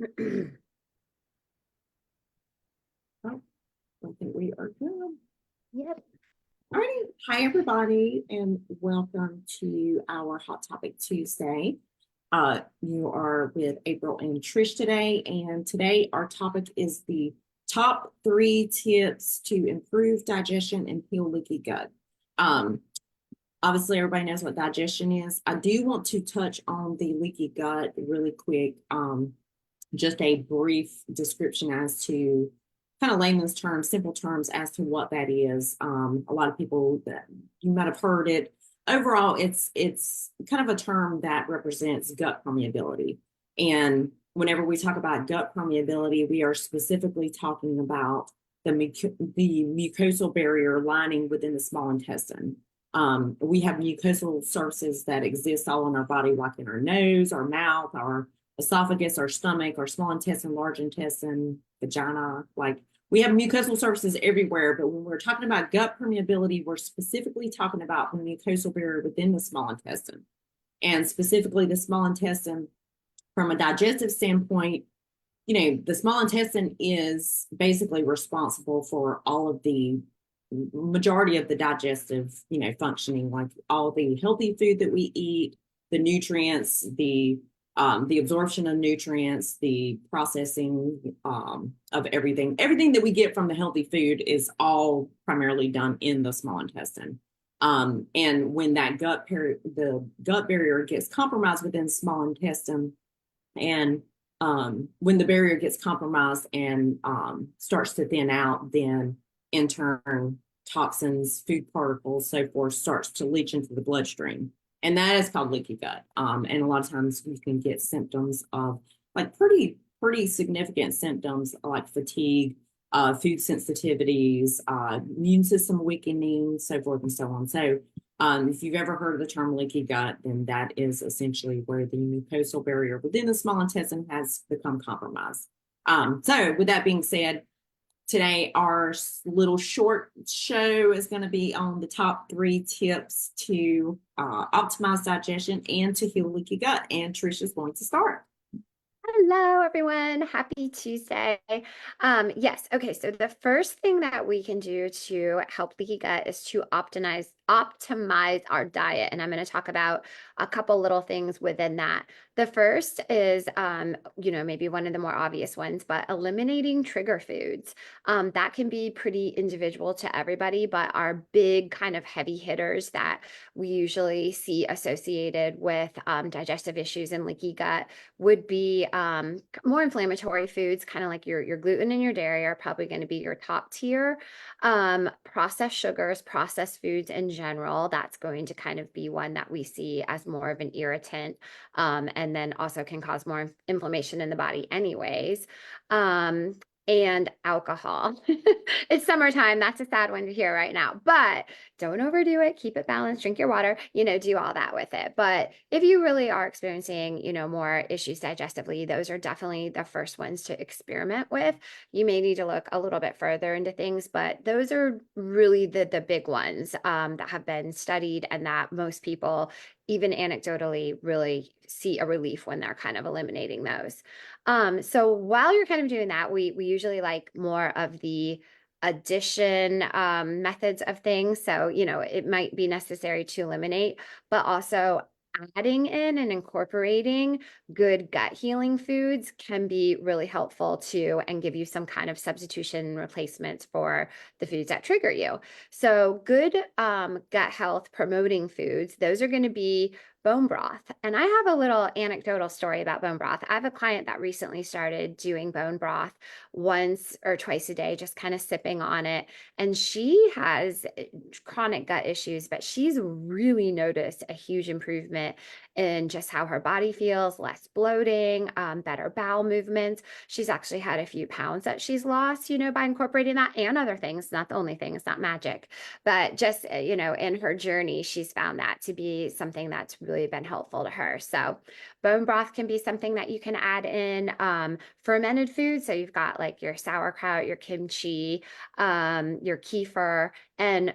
Oh, I think we are good. Yep. Alrighty. Hi, everybody, and welcome to our Hot Topic Tuesday. You are with April and Trish today, and today our topic is the top 3 tips to improve digestion and heal leaky gut. Um, Obviously, everybody knows what digestion is. I do want to touch on the leaky gut really quick. Just a brief description as to kind of layman's terms, simple terms as to what that is. A lot of people that you might have heard it. Overall, it's kind of a term that represents gut permeability. And whenever we talk about gut permeability, we are specifically talking about the mucosal barrier lining within the small intestine. We have mucosal surfaces that exist all in our body, like in our nose, our mouth, our esophagus, our stomach, our small intestine, large intestine, vagina. Like we have mucosal surfaces everywhere, but when we're talking about gut permeability, we're specifically talking about the mucosal barrier within the small intestine. And specifically the small intestine, from a digestive standpoint, the small intestine is basically responsible for all of the majority of the digestive, functioning, like all the healthy food that we eat, the nutrients, the absorption of nutrients, the processing of everything that we get from the healthy food is all primarily done in the small intestine. And when the gut barrier gets compromised within the small intestine, and when the barrier gets compromised and starts to thin out, then in turn, toxins, food particles, so forth, starts to leach into the bloodstream. And that is called leaky gut. And a lot of times you can get symptoms of like pretty significant symptoms like fatigue, food sensitivities, immune system weakening, so forth and so on. So if you've ever heard of the term leaky gut, then that is essentially where the mucosal barrier within the small intestine has become compromised. So with that being said, today our little short show is going to be on the top 3 tips to optimize digestion and to heal leaky gut. And Trish is going to start. Hello, everyone. Happy Tuesday. Yes. Okay. So the first thing that we can do to help leaky gut is to optimize our diet. And I'm going to talk about a couple little things within that. The first is, maybe one of the more obvious ones, but eliminating trigger foods. That can be pretty individual to everybody, but our big kind of heavy hitters that we usually see associated with digestive issues and leaky gut would be more inflammatory foods, kind of like your gluten and your dairy are probably going to be your top tier. Processed sugars, processed foods in general, that's going to kind of be one that we see as more of an irritant, and then also can cause more inflammation in the body anyways. And alcohol. It's summertime. That's a sad one to hear right now, but don't overdo it. Keep it balanced. Drink your water, do all that with it. But if you really are experiencing, more issues digestively, those are definitely the first ones to experiment with. You may need to look a little bit further into things, but those are really the big ones that have been studied and that most people, even anecdotally, really see a relief when they're kind of eliminating those. So while you're kind of doing that, we usually like more of the addition methods of things. So, it might be necessary to eliminate, but also adding in and incorporating good gut healing foods can be really helpful too, and give you some kind of substitution replacements for the foods that trigger you. So good gut health promoting foods, those are going to be bone broth. And I have a little anecdotal story about bone broth. I have a client that recently started doing bone broth once or twice a day, just kind of sipping on it. And she has chronic gut issues, but she's really noticed a huge improvement in just how her body feels, less bloating, better bowel movements. She's actually had a few pounds that she's lost, by incorporating that and other things. Not the only thing, it's not magic, but just, in her journey, she's found that to be something that's really been helpful to her. So bone broth can be something that you can add in. Fermented foods, so you've got like your sauerkraut, your kimchi, your kefir, and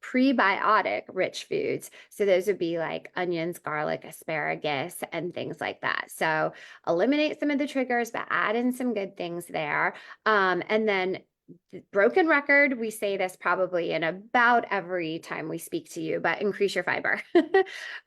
prebiotic rich foods. So those would be like onions, garlic, asparagus, and things like that. So eliminate some of the triggers, but add in some good things there. And then broken record, we say this probably in about every time we speak to you, but increase your fiber.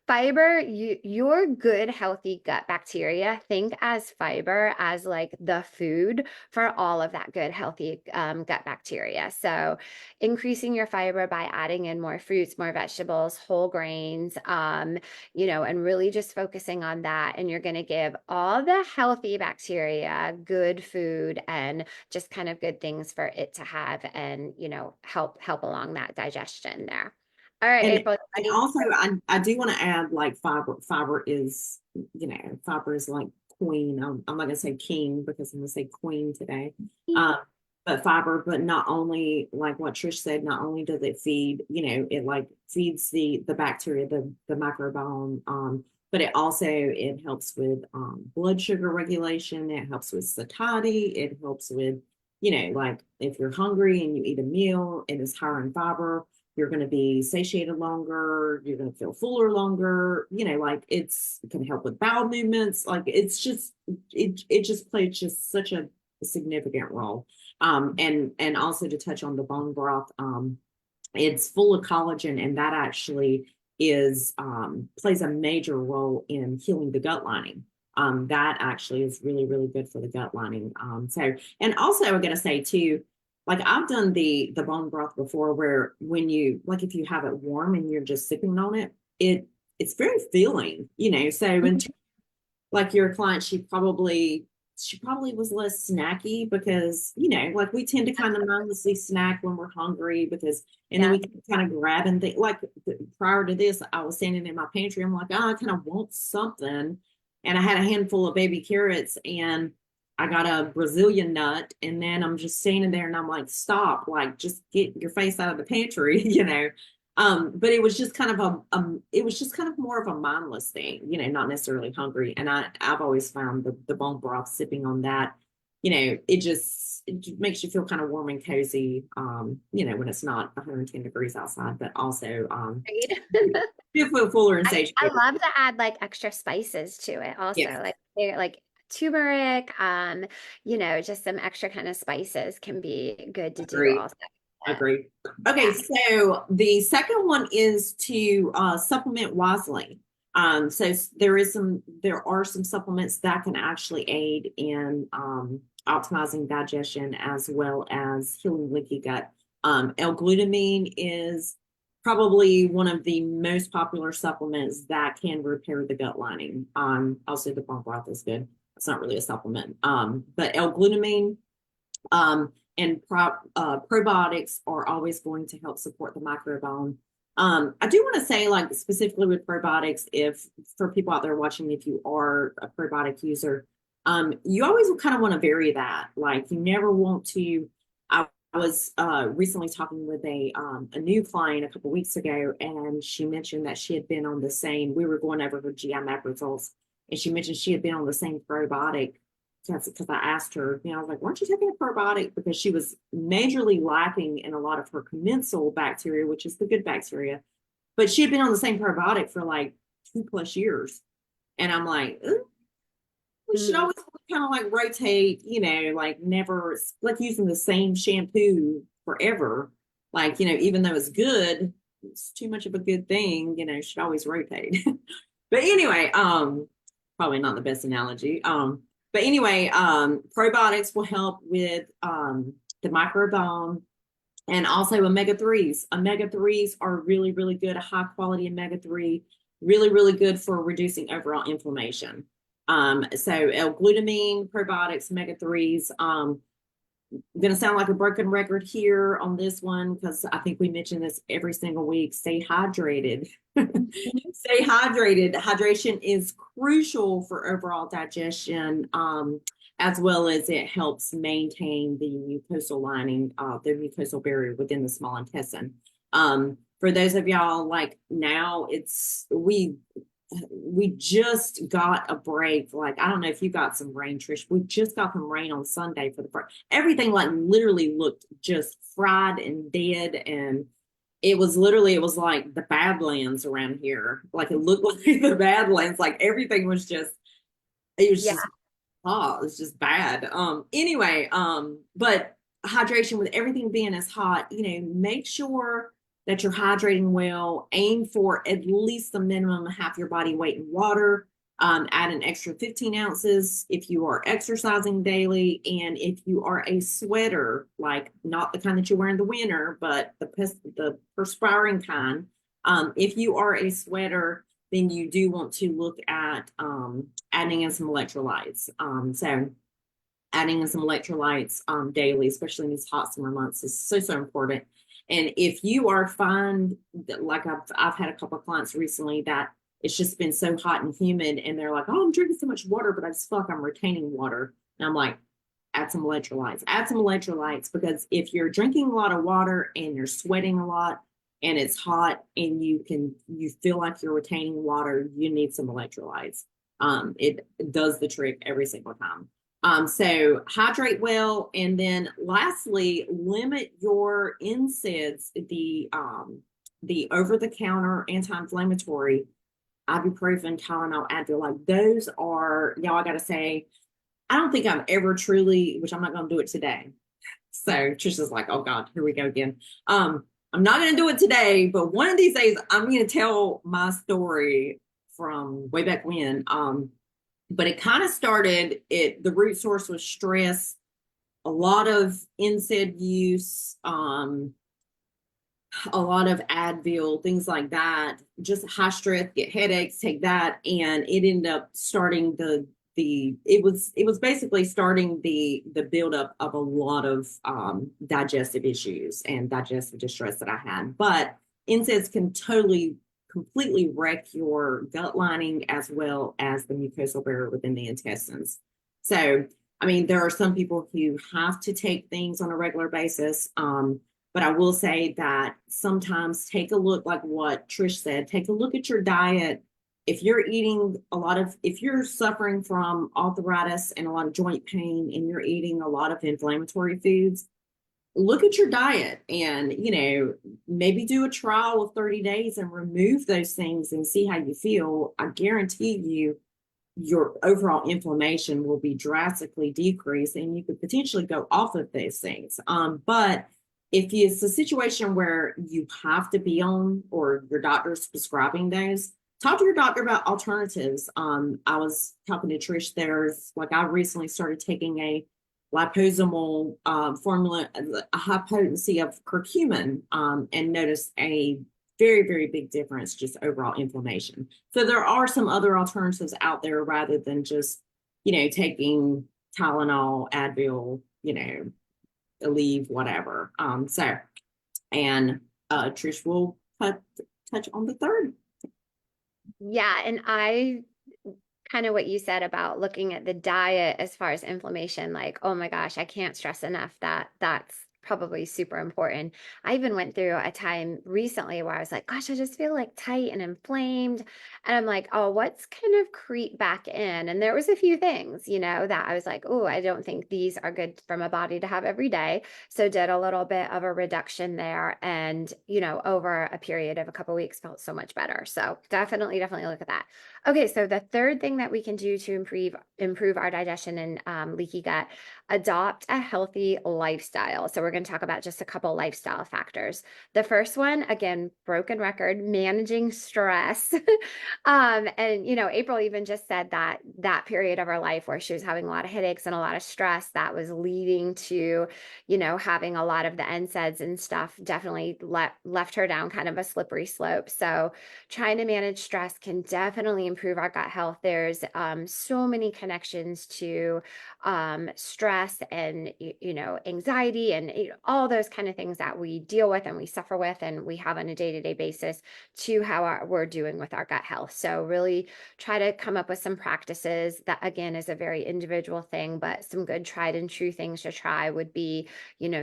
Fiber, your good, healthy gut bacteria, think as fiber as like the food for all of that good, healthy gut bacteria. So increasing your fiber by adding in more fruits, more vegetables, whole grains, and really just focusing on that. And you're going to give all the healthy bacteria good food and just kind of good things for it to have and, help along that digestion there. All right, And April, and ready? also I do want to add like fiber is, fiber is like queen. I'm not gonna say king because I'm gonna say queen today. Um, but fiber, but not only like what Trish said, not only does it feed, it like feeds the bacteria, the microbiome, but it helps with blood sugar regulation, it helps with satiety, it helps with, like if you're hungry and you eat a meal and it's higher in fiber, you're going to be satiated longer, you're going to feel fuller longer, like it can help with bowel movements, like it just plays just such a significant role. And also to touch on the bone broth, it's full of collagen, and that actually is plays a major role in healing the gut lining. That actually is really, really good for the gut lining. And also I'm going to say too, like I've done the bone broth before, where when you like if you have it warm and you're just sipping on it, it's very filling, So when like your client, she probably was less snacky because, like we tend to kind of mindlessly snack when we're hungry because, and then Yeah. we kind of grab and think like prior to this, I was standing in my pantry. I'm like, oh, I kind of want something. And I had a handful of baby carrots and I got a Brazilian nut. And then I'm just standing there and I'm like, stop, like just get your face out of the pantry, But it was just kind of it was just kind of more of a mindless thing, not necessarily hungry. And I've always found the bone broth sipping on that, it makes you feel kind of warm and cozy, when it's not 110 degrees outside, but also Agreed. you feel fuller and I satiated. love to add like extra spices to it also. Yes, Like turmeric, just some extra kind of spices can be good to do agree. also. Agree. Okay, Yeah. so the second one is to supplement wisely. There are some supplements that can actually aid in optimizing digestion as well as healing leaky gut. L-glutamine is probably one of the most popular supplements that can repair the gut lining. Also the bone broth is good. It's not really a supplement, but L-glutamine. And probiotics are always going to help support the microbiome. I do want to say, like specifically with probiotics, if for people out there watching, if you are a probiotic user, you always kind of want to vary that. Like you never want to. I was recently talking with a new client a couple weeks ago, and she mentioned that she had been on the same. We were going over her GI map results, and she mentioned she had been on the same probiotic because I asked her, I was like, weren't you taking a probiotic? Because she was majorly lacking in a lot of her commensal bacteria, which is the good bacteria. But she had been on the same probiotic for like 2+ years. And I'm like, ooh, we should Mhm. always kind of like rotate, like never like using the same shampoo forever. Like, even though it's good, it's too much of a good thing, should always rotate. But anyway, probably not the best analogy. But anyway, probiotics will help with the microbiome and also omega-3s. Omega-3s are really, really good, a high quality omega-3, really, really good for reducing overall inflammation. So L-glutamine, probiotics, omega-3s. I'm going to sound like a broken record here on this one because I think we mention this every single week. Stay hydrated. Stay hydrated. Hydration is crucial for overall digestion, as well as it helps maintain the mucosal lining, the mucosal barrier within the small intestine. For those of y'all like now, we just got a break. Like, I don't know if you got some rain, Trish. We just got some rain on Sunday for the first. Everything like literally looked just fried and dead. And it was literally, it was like the Badlands around here. Like it looked like the Badlands. Like everything was just, it was Yeah. just hot. It was just bad. Anyway, but hydration with everything being as hot, make sure that you're hydrating well. Aim for at least the minimum of half your body weight in water. Add an extra 15 ounces if you are exercising daily. And if you are a sweater, like not the kind that you wear in the winter, but the perspiring kind, if you are a sweater, then you do want to look at adding in some electrolytes. So adding in some electrolytes daily, especially in these hot summer months, is so, so important. And if you are fine, like I've had a couple of clients recently that it's just been so hot and humid, and they're like, "Oh, I'm drinking so much water, but I just feel like I'm retaining water." And I'm like, add some electrolytes. Add some electrolytes, because if you're drinking a lot of water and you're sweating a lot and it's hot and you feel like you're retaining water, you need some electrolytes. It does the trick every single time. So hydrate well, and then lastly, limit your NSAIDs, the over-the-counter anti-inflammatory, ibuprofen, Tylenol, Advil. Like those are, y'all, I gotta say, I don't think I've ever truly, which I'm not gonna do it today. So Trisha's like, oh God, here we go again. I'm not gonna do it today, but one of these days I'm gonna tell my story from way back when. But it kind of started, the root source was stress, a lot of NSAID use, a lot of Advil, things like that, just high stress, get headaches, take that. And it ended up starting it was basically starting the buildup of a lot of digestive issues and digestive distress that I had. But NSAIDs can totally completely wreck your gut lining as well as the mucosal barrier within the intestines. So, I mean, there are some people who have to take things on a regular basis. But I will say that sometimes take a look, like what Trish said, take a look at your diet. If you're eating if you're suffering from arthritis and a lot of joint pain and you're eating a lot of inflammatory foods, look at your diet and, maybe do a trial of 30 days and remove those things and see how you feel. I guarantee you, your overall inflammation will be drastically decreased and you could potentially go off of those things. But if it's a situation where you have to be on, or your doctor's prescribing those, talk to your doctor about alternatives. I was talking to Trish, I recently started taking a liposomal formula, a high potency of curcumin, and noticed a very, very big difference, just overall inflammation. So there are some other alternatives out there rather than just, taking Tylenol, Advil, Aleve, whatever. And Trish will touch on the third. Yeah, and I kind of what you said about looking at the diet as far as inflammation, like, oh my gosh, I can't stress enough that that's probably super important. I even went through a time recently where I was like, gosh, I just feel like tight and inflamed. And I'm like, oh, what's kind of creep back in? And there was a few things, that I was like, oh, I don't think these are good for my body to have every day. So did a little bit of a reduction there. And, over a period of a couple of weeks felt so much better. So definitely look at that. Okay, so the third thing that we can do to improve our digestion and leaky gut, adopt a healthy lifestyle. So we're going to talk about just a couple lifestyle factors. The first one, again, broken record, managing stress. And April even just said that period of her life where she was having a lot of headaches and a lot of stress, that was leading to, having a lot of the NSAIDs and stuff, definitely left her down kind of a slippery slope. So trying to manage stress can definitely improve our gut health. There's so many connections to stress and anxiety and all those kind of things that we deal with and we suffer with and we have on a day-to-day basis to how we're doing with our gut health. So really try to come up with some practices. That again is a very individual thing, but some good tried and true things to try would be,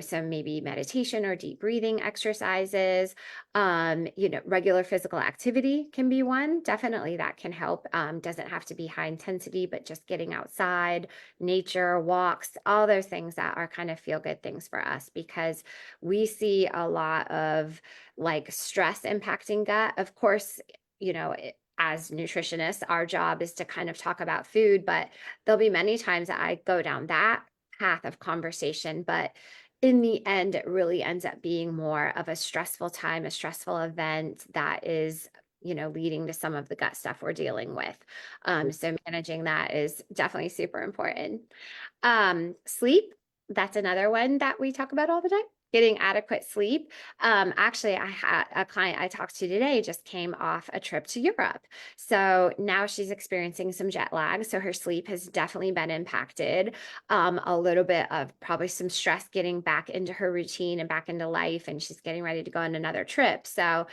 some maybe meditation or deep breathing exercises. Regular physical activity can be one. Definitely that can help. Doesn't have to be high intensity, but just getting outside, nature, walks, all those things that are kind of feel good things for us. stress because we see a lot of like stress impacting gut. Of course, as nutritionists, our job is to kind of talk about food, but there'll be many times that I go down that path of conversation. But in the end, it really ends up being more of a stressful time, a stressful event that is leading to some of the gut stuff we're dealing with. So managing that is definitely super important. Sleep, that's another one that we talk about all the time. Getting adequate sleep. Actually, I had a client I talked to today just came off a trip to Europe. So now she's experiencing some jet lag. So her sleep has definitely been impacted. A little bit of probably some stress getting back into her routine and back into life. And she's getting ready to go on another trip. So,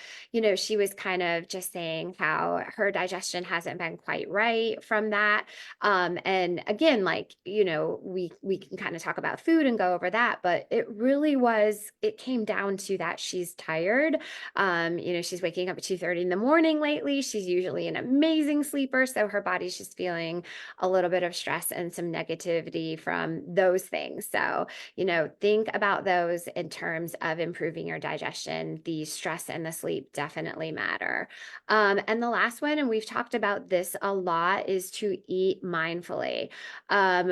she was kind of just saying how her digestion hasn't been quite right from that. And again, like, we can kind of talk about food and go over that, but it came down to that she's tired. She's waking up at 2:30 in the morning lately. She's usually an amazing sleeper. So her body's just feeling a little bit of stress and some negativity from those things. So, think about those in terms of improving your digestion. The stress and the sleep definitely matter. And the last one, and we've talked about this a lot, is to eat mindfully.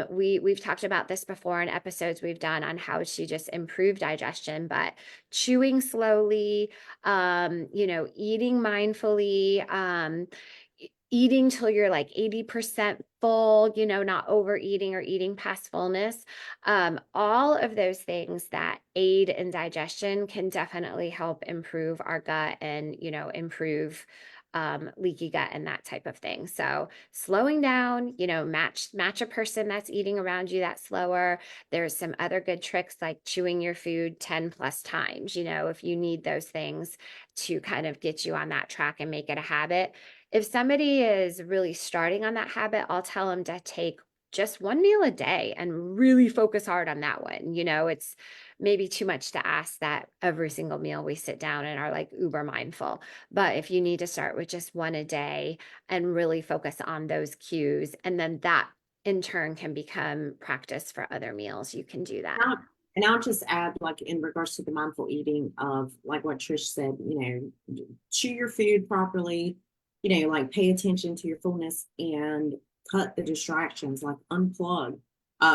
We've talked about this before in episodes we've done on how to just improve digestion, but chewing slowly, eating mindfully, eating till you're like 80% full, not overeating or eating past fullness. All of those things that aid in digestion can definitely help improve our gut and, improve leaky gut and that type of thing. So slowing down, match a person that's eating around you that's slower. There's some other good tricks like chewing your food 10 plus times, if you need those things to kind of get you on that track and make it a habit. If somebody is really starting on that habit, I'll tell them to take just one meal a day and really focus hard on that one. It's maybe too much to ask that every single meal we sit down and are like uber mindful. But if you need to start with just one a day and really focus on those cues, and then that in turn can become practice for other meals, you can do that. And I'll just add, like, in regards to the mindful eating of, like what Trish said, chew your food properly, like pay attention to your fullness and cut the distractions, like unplug.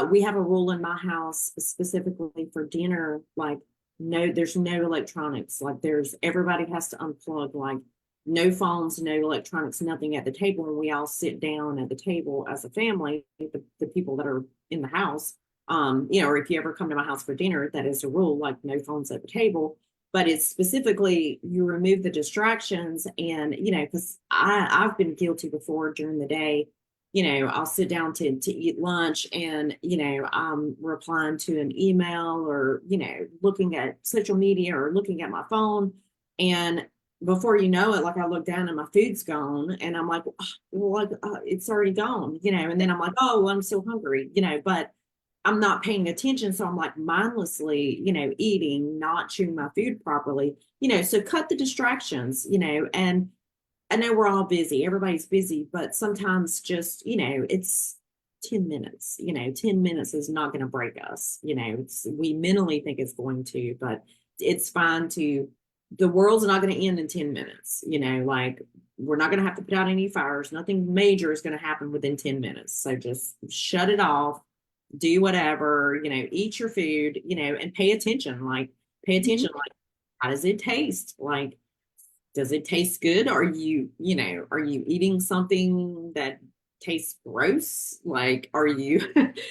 We have a rule in my house specifically for dinner, like there's no electronics. Like everybody has to unplug, like no phones, no electronics, nothing at the table. And we all sit down at the table as a family, the people that are in the house. Or if you ever come to my house for dinner, that is a rule, like no phones at the table. But it's specifically you remove the distractions, and because I've been guilty before during the day. I'll sit down to eat lunch, and I'm replying to an email, or looking at social media or looking at my phone, and before you know it, like I look down and my food's gone, and I'm like, well, it's already gone, and then I'm like, oh, I'm so hungry, but I'm not paying attention. So I'm like mindlessly, eating, not chewing my food properly, so cut the distractions, and I know we're all busy, everybody's busy, but sometimes just, it's 10 minutes, 10 minutes is not going to break us. We mentally think it's going to, but it's fine the world's not going to end in 10 minutes, like we're not going to have to put out any fires. Nothing major is going to happen within 10 minutes. So just shut it off. Do whatever, eat your food, and pay attention, like how does it taste? Like, does it taste good? Are you eating something that tastes gross? Like, are you,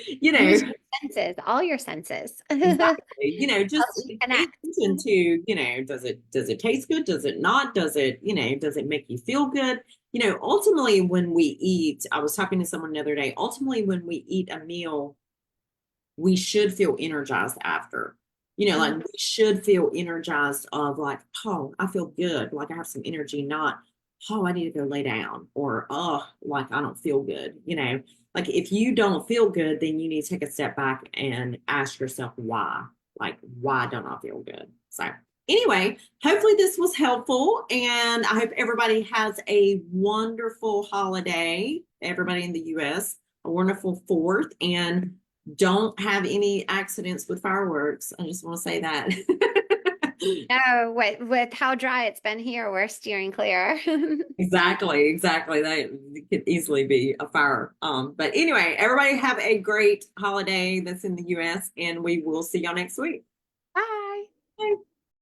Use your senses, all your senses. exactly, just Helps you pay connect. attention to, does it taste good? Does it not? Does it make you feel good? Ultimately, when we eat, I was talking to someone the other day, ultimately, when we eat a meal, we should feel energized after. Like we should feel energized of like, oh, I feel good. Like I have some energy, not, oh, I need to go lay down, or, oh, like I don't feel good. Like if you don't feel good, then you need to take a step back and ask yourself why. Like, why don't I feel good? So anyway, hopefully this was helpful, and I hope everybody has a wonderful holiday, everybody in the US, a wonderful 4th. And Don't have any accidents with fireworks. I just want to say that. No, with how dry it's been here, we're steering clear. Exactly, exactly. That could easily be a fire. But anyway, everybody have a great holiday that's in the US, and we will see y'all next week. Bye. Bye.